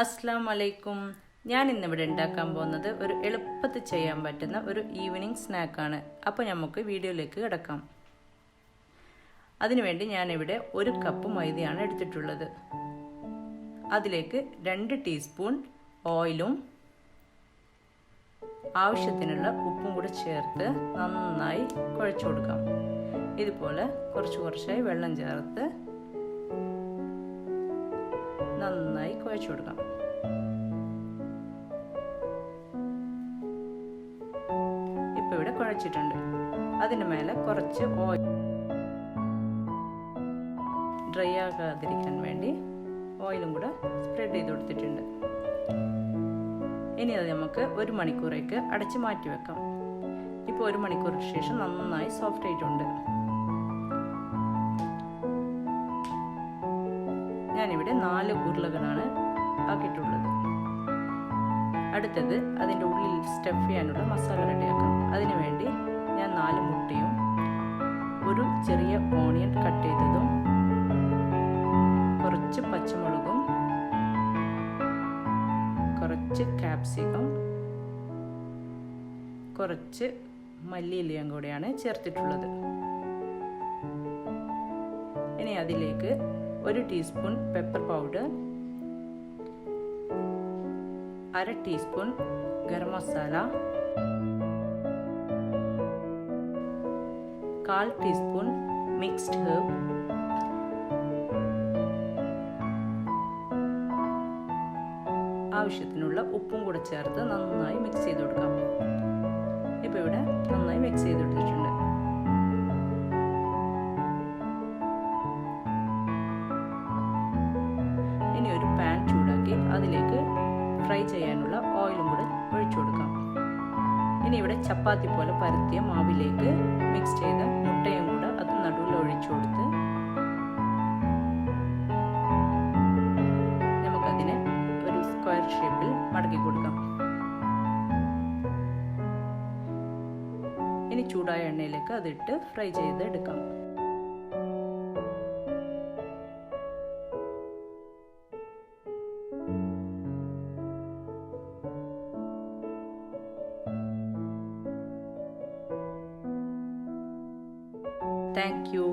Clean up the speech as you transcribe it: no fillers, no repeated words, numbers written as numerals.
അസ്സലാമലൈക്കും. ഞാൻ ഇന്നിവിടെ ഉണ്ടാക്കാൻ പോകുന്നത് ഒരു എളുപ്പത്തിൽ ചെയ്യാൻ പറ്റുന്ന ഒരു ഈവനിങ് സ്നാക്കാണ്. അപ്പോൾ നമുക്ക് വീഡിയോയിലേക്ക് കിടക്കാം. അതിനുവേണ്ടി ഞാനിവിടെ 1 കപ്പ് മൈദയാണ് എടുത്തിട്ടുള്ളത്. അതിലേക്ക് 2 ടീസ്പൂൺ ഓയിലും ആവശ്യത്തിനുള്ള ഉപ്പും കൂടെ ചേർത്ത് നന്നായി കുഴച്ചു കൊടുക്കാം. ഇതുപോലെ കുറച്ചായി വെള്ളം ചേർത്ത് നന്നായി കുഴച്ചു കൊടുക്കാം. ഇപ്പോൾ ഇവിടെ കുഴച്ചിട്ടുണ്ട്. അതിന് മേലെ കുറച്ച് ഓയിൽ ഡ്രൈ ആകാതിരിക്കാൻ വേണ്ടി ഓയിലും കൂടെ സ്പ്രെഡ് ചെയ്ത് കൊടുത്തിട്ടുണ്ട്. ഇനി അത് നമുക്ക് 1 മണിക്കൂറേക്ക് അടച്ച് മാറ്റി വെക്കാം. ഇപ്പോൾ 1 മണിക്കൂറിന് ശേഷം നന്നായി സോഫ്റ്റ് ആയിട്ടുണ്ട്. ഞാനിവിടെ 4 ഉരുളകളാണ് ആക്കിയിട്ടുള്ളത്. അടുത്തത് അതിൻ്റെ ഉള്ളിൽ സ്റ്റഫ് ചെയ്യാനുള്ള മസാല റെഡിയാക്കാം. അതിനു വേണ്ടി ഞാൻ 4 മുട്ടയും ഒരു ചെറിയ ഓണിയൻ കട്ട് ചെയ്തതും കുറച്ച് പച്ചമുളകും കുറച്ച് ക്യാപ്സിക്കം കുറച്ച് മല്ലിയിലയും കൂടെയാണ് ചേർത്തിട്ടുള്ളത്. ഇനി അതിലേക്ക് 1 teaspoon pepper powder, 1/2 teaspoon garam masala, 1/4 teaspoon mixed herb, ആവശ്യത്തിനുള്ള ഉപ്പും കൂടെ ചേർത്ത് നന്നായി മിക്സ് ചെയ്ത് കൊടുക്കാം. ഇപ്പോൾ ഇവിടെ നന്നായി മിക്സ് ചെയ്ത് കൊടുത്തിട്ടുണ്ട്. ഇനി ഒരു പാൻ ചൂടാക്കി അതിലേക്ക് ഫ്രൈ ചെയ്യാനുള്ള ഓയിലും കൂടെ ഒഴിച്ചു കൊടുക്കാം. ഇനി ഇവിടെ ചപ്പാത്തി പോലെ പരത്തിയ മാവിലേക്ക് മിക്സ് ചെയ്ത മുട്ടയും കൂടെ അത് നടുവിൽ ഒഴിച്ചു കൊടുത്ത് നമുക്കതിനെ ഒരു സ്ക്വയർ ഷേപ്പിൽ മടക്കി കൊടുക്കാം. ഇനി ചൂടായ എണ്ണയിലേക്ക് അതിട്ട് ഫ്രൈ ചെയ്ത് എടുക്കാം. Thank you.